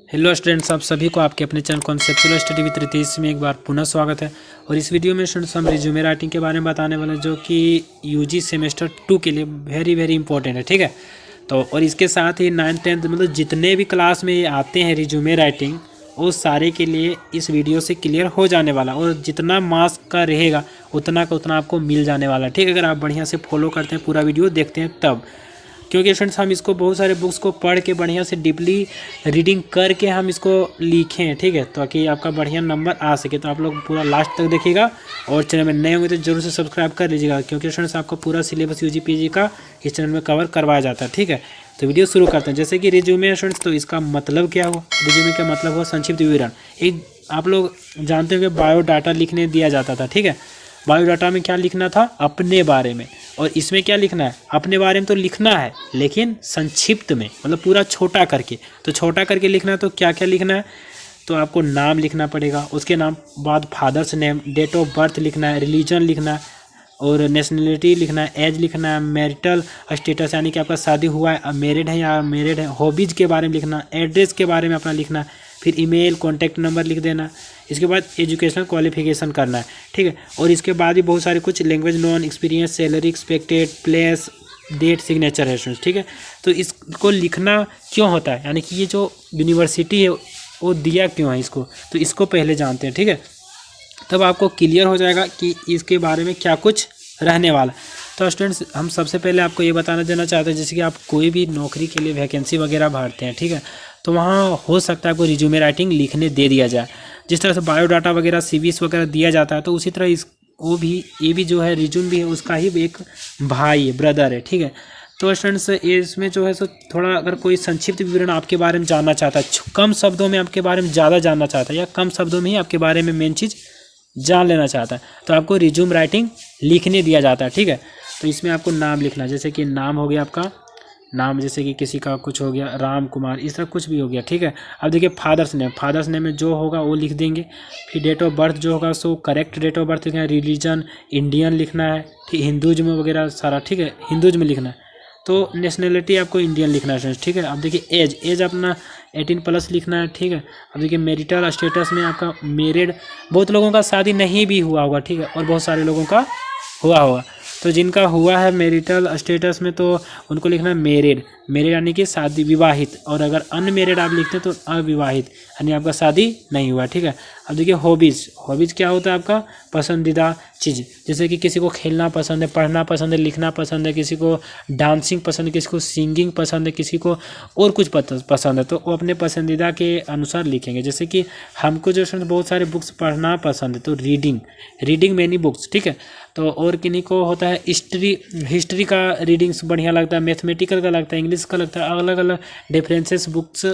Hello students, आप सभी को आपके अपने channel conceptual study with Ritesh में एक बार पुनः स्वागत है। और इस वीडियो में स्टूडेंट्स हम रिज्यूमे राइटिंग के बारे में बताने वाले हैं, जो कि यूजी सेमेस्टर 2 के लिए वेरी इंपॉर्टेंट है। ठीक है, तो और इसके साथ ही 9th 10th मतलब जितने भी क्लास में आते हैं रिज्यूमे राइटिंग, वो सारे के लिए इस वीडियो से क्लियर हो जाने वाला, और जितना मार्क्स का रहेगा उतना का उतना आपको मिल जाने वाला। ठीक है, अगर आप बढ़िया से फॉलो करते हैं, पूरा वीडियो देखते हैं तब, क्योंकि स्टूडेंट्स हम इसको बहुत सारे बुक्स को पढ़ के बढ़िया से डीपली रीडिंग करके हम इसको लिखे हैं। ठीक है, ताकि आपका बढ़िया नंबर आ सके। तो आप लोग पूरा लास्ट तक देखिएगा, और चैनल में नए होंगे तो जरूर से सब्सक्राइब कर लीजिएगा, क्योंकि स्टूडेंट्स आपको पूरा सिलेबस यूजी पीजी का इस चैनल में कवर करवाया जाता है। ठीक है, तो वीडियो शुरू करते हैं। जैसे कि रिज्यूमे स्टूडेंट्स, तो इसका मतलब क्या हुआ? रिज्यूमे का मतलब हुआ संक्षिप्त विवरण। एक आप लोग जानते हो कि बायोडाटा लिखने दिया जाता था। ठीक है, बायोडाटा में क्या लिखना था? अपने बारे में। और इसमें क्या लिखना है? अपने बारे में तो लिखना है, लेकिन संक्षिप्त में, मतलब पूरा छोटा करके। तो छोटा करके लिखना है, तो क्या क्या लिखना है? तो आपको नाम लिखना पड़ेगा, उसके नाम बाद father's name, date of birth लिखना है, रिलीजन लिखना है, और नेशनलिटी लिखना है, एज लिखना है, मैरिटल स्टेटस यानी कि आपका शादी हुआ है, मैरिड है या मैरिड है, हॉबीज़ के बारे में लिखना, एड्रेस के बारे में अपना लिखना, फिर ईमेल कॉन्टैक्ट नंबर लिख देना। इसके बाद एजुकेशनल क्वालिफिकेशन करना है। ठीक है, और इसके बाद भी बहुत सारे कुछ language known, experience, salary expected, place, date, signature है स्टूडेंट्स। ठीक है, तो इसको लिखना क्यों होता है, यानी कि ये जो यूनिवर्सिटी है वो दिया क्यों है इसको, तो इसको पहले जानते हैं। ठीक है, तब आपको क्लियर हो जाएगा कि इसके बारे में क्या कुछ रहने वाला। तो स्टूडेंट्स, हम सबसे पहले आपको ये बताना देना चाहते हैं, जैसे कि आप कोई भी नौकरी के लिए वैकेंसी वगैरह भरते हैं। ठीक है, तो वहाँ हो सकता है आपको रिज्यूमे राइटिंग लिखने दे दिया जाए। जिस तरह से बायोडाटा वगैरह सीवीज वगैरह दिया जाता है, तो उसी तरह ये भी जो है रिज्यूम भी है, उसका ही एक भाई है, ब्रदर है। ठीक है, तो स्टूडेंट्स इसमें जो है सो थोड़ा, अगर कोई संक्षिप्त विवरण आपके बारे में जानना चाहता है, कम शब्दों में आपके बारे में ज़्यादा जानना चाहता है, या कम शब्दों में ही आपके बारे में मेन चीज़ जान लेना चाहता है, तो आपको रिज्यूम राइटिंग लिखने दिया जाता है। ठीक है, तो इसमें आपको नाम लिखना है, जैसे कि नाम हो गया आपका नाम, जैसे कि किसी का कुछ हो गया राम कुमार, इस तरह कुछ भी हो गया। ठीक है, अब देखिए फादर्स नेम में जो होगा वो लिख देंगे। फिर डेट ऑफ बर्थ जो होगा सो करेक्ट डेट ऑफ बर्थ लिखना है। रिलीजन इंडियन लिखना है, ठीक, हिंदुज़्म वगैरह सारा। ठीक है, हिंदुज़्म लिखना है। तो नेशनलिटी आपको इंडियन लिखना है। ठीक है, अब देखिए एज अपना 18+ लिखना है। ठीक है, अब देखिए मैरिटल स्टेटस में आपका मैरिड, बहुत लोगों का शादी नहीं भी हुआ होगा। ठीक है, और बहुत सारे लोगों का हुआ होगा, तो जिनका हुआ है मैरिटल स्टेटस में, तो उनको लिखना है मैरिड यानी कि शादी, विवाहित। और अगर अनमेरिड आप लिखते हैं तो अविवाहित, यानी आपका शादी नहीं हुआ। ठीक है, अब देखिए हॉबीज़ क्या होता है? आपका पसंदीदा चीज़, जैसे कि किसी को खेलना पसंद है, पढ़ना पसंद है, लिखना पसंद है, किसी को डांसिंग पसंद है, किसी को सिंगिंग पसंद है, किसी को और कुछ पसंद है, तो वो अपने पसंदीदा के अनुसार लिखेंगे। जैसे कि हमको जो बहुत सारे बुक्स पढ़ना पसंद है, तो रीडिंग मैनी बुक्स। ठीक है, तो और किन्हीं को होता है हिस्ट्री का रीडिंग्स बढ़िया लगता है, मैथमेटिकल का लगता है, इंग्लिश का लगता है, अलग अलग डिफरेंसेस बुक्स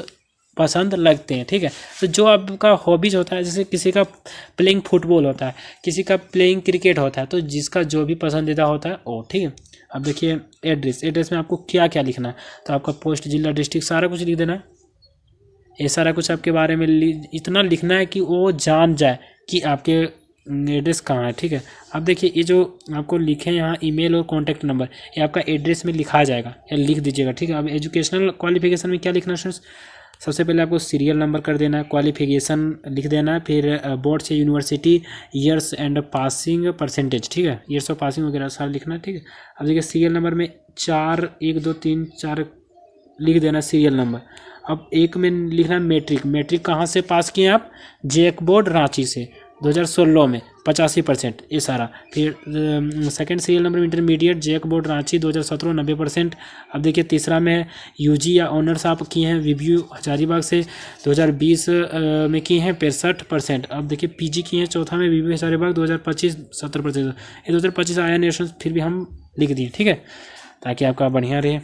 पसंद लगते हैं। ठीक है, तो जो आपका हॉबीज़ होता है, जैसे किसी का प्लेइंग फुटबॉल होता है, किसी का प्लेइंग क्रिकेट होता है, तो जिसका जो भी पसंदीदा होता है वो। ठीक है, अब देखिए एड्रेस में आपको क्या क्या लिखना है, तो आपका पोस्ट, जिला, डिस्ट्रिक्ट सारा कुछ लिख देना है। ये सारा कुछ आपके बारे में इतना लिखना है कि वो जान जाए कि आपके एड्रेस कहाँ है। ठीक है, अब देखिए ये जो आपको लिखे हैं यहाँ ईमेल और कॉन्टैक्ट नंबर, ये आपका एड्रेस में लिखा जाएगा, या लिख दीजिएगा। ठीक है, अब एजुकेशनल क्वालिफिकेशन में क्या लिखना है? सबसे पहले आपको सीरियल नंबर कर देना है, क्वालिफिकेशन लिख देना है, फिर बोर्ड से university, years and passing percentage. ठीक है, ईयर्स ऑफ पासिंग वगैरह सारा लिखना है। ठीक है, अब देखिए सीरियल नंबर में 4 1 2 3 4 लिख देना सीरियल नंबर। अब एक में लिखना मैट्रिक कहाँ से पास किए आप? जेक बोर्ड रांची से 2016 में 85%, ये सारा। फिर सेकंड सीरियल नंबर में इंटरमीडिएट जेक बोर्ड रांची 2017 90%। अब देखिए तीसरा में है यूजी या ऑनर्स आप किए हैं विव्यू हजारीबाग से 2020 में किए हैं 65%। अब देखिए पीजी किए हैं चौथा में विव्यू हजारीबाग 2025 70%। ये 2025 आया नेशनल, फिर भी हम लिख दिए। ठीक है, ताकि आपका बढ़िया रहे।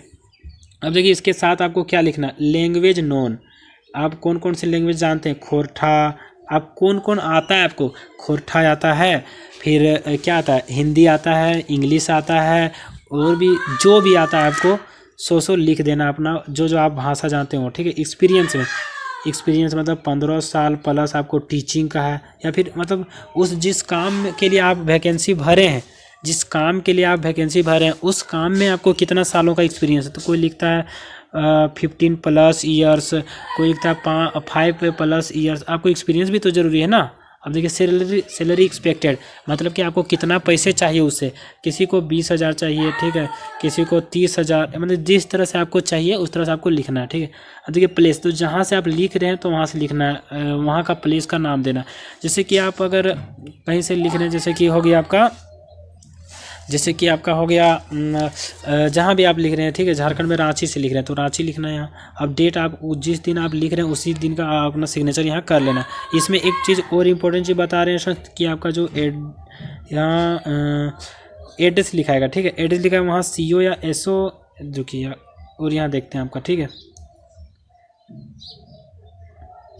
अब देखिए इसके साथ आपको क्या लिखना? लैंग्वेज नोन, आप कौन कौन से लैंग्वेज जानते हैं? खोरठा, आप कौन आता है? आपको खोरठा आता है, फिर क्या आता है? हिंदी आता है, इंग्लिश आता है, और भी जो भी आता है आपको सो लिख देना अपना, जो आप भाषा जानते हो। ठीक है, एक्सपीरियंस मतलब 15 साल प्लस आपको टीचिंग का है, या फिर मतलब जिस काम के लिए आप वैकेंसी भरे हैं, उस काम में आपको कितना सालों का एक्सपीरियंस है। तो कोई लिखता है 15+ ईयर्स, कोई लिखता है 5+ ईयर्स। आपको एक्सपीरियंस भी तो ज़रूरी है ना। अब देखिए सैलरी एक्सपेक्टेड, मतलब कि आपको कितना पैसे चाहिए उससे। किसी को 20,000 चाहिए, ठीक है, किसी को 30,000, मतलब जिस तरह से आपको चाहिए उस तरह से आपको लिखना है, ठीक है। अब देखिए प्लेस, तो जहाँ से आप लिख रहे हैं तो वहाँ से लिखना है, वहाँ का प्लेस का नाम देना। जैसे कि आप अगर कहीं से लिख रहे हैं, जैसे कि हो गया आपका, जैसे कि आपका हो गया जहाँ भी आप लिख रहे हैं, ठीक है, झारखंड में रांची से लिख रहे हैं तो रांची लिखना है यहाँ। अब डेट आप जिस दिन आप लिख रहे हैं उसी दिन का अपना सिग्नेचर यहाँ कर लेना। इसमें एक चीज़ और इम्पोर्टेंट चीज़ बता रहे हैं सर कि आपका जो यहाँ एड्रेस लिखाएगा, ठीक है, एड्रेस लिखा है वहाँ CO या SO जो किया, और यहाँ देखते हैं आपका, ठीक है,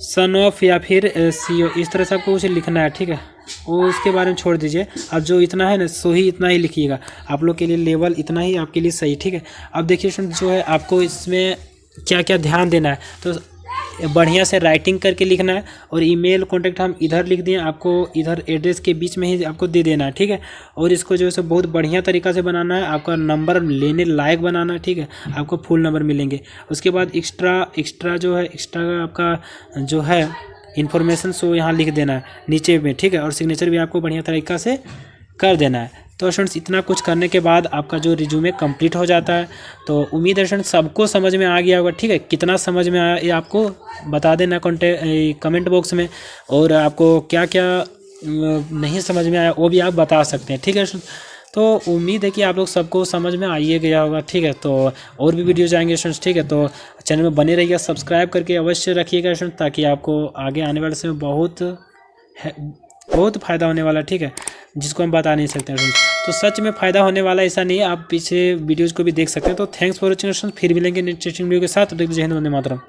सन ऑफ या फिर CO, इस तरह से आपको उसे लिखना है, ठीक है। वो उसके बारे में छोड़ दीजिए। अब जो इतना है ना सो ही इतना ही लिखिएगा, आप लोग के लिए लेवल इतना ही आपके लिए सही, ठीक है। अब देखिए स्टूडेंट जो है आपको इसमें क्या क्या ध्यान देना है, तो बढ़िया से राइटिंग करके लिखना है। और ईमेल कॉन्टैक्ट हम इधर लिख दिए, आपको इधर एड्रेस के बीच में ही आपको दे देना है, ठीक है। और इसको जो है सो बहुत बढ़िया तरीक़ा से बनाना है, आपका नंबर लेने लायक बनाना है, ठीक है, आपको फुल नंबर मिलेंगे। उसके बाद एक्स्ट्रा जो है, एक्स्ट्रा आपका जो है इन्फॉर्मेशन सो यहाँ लिख देना है नीचे में, ठीक है। और सिग्नेचर भी आपको बढ़िया तरीक़ा से कर देना है। तो स्टूडेंट्स इतना कुछ करने के बाद आपका जो रिज्यूमे कंप्लीट हो जाता है। तो उम्मीद है स्टूडेंट्स सबको समझ में आ गया होगा, ठीक है। कितना समझ में आया ये आपको बता देना कमेंट बॉक्स में, और आपको क्या क्या नहीं समझ में आया वो भी आप बता सकते हैं, ठीक है। तो उम्मीद है कि आप लोग सबको समझ में आइए गया होगा, ठीक है। तो और भी वीडियो जाएंगे स्टूडेंट्स, ठीक है। तो चैनल में बने रहिएगा, सब्सक्राइब करके अवश्य रखिएगा स्टूडेंट्स, ताकि आपको आगे आने वाले समय बहुत फ़ायदा होने वाला है, ठीक है, जिसको हम बता नहीं सकते हैं। तो सच में फ़ायदा होने वाला ऐसा नहीं है, आप पीछे वीडियोज़ को भी देख सकते हैं। तो थैंक्स फॉर वॉचिंग, फिर मिलेंगे नेक्स्ट वीडियो के साथ। जय हिंद, वंदे मातरम।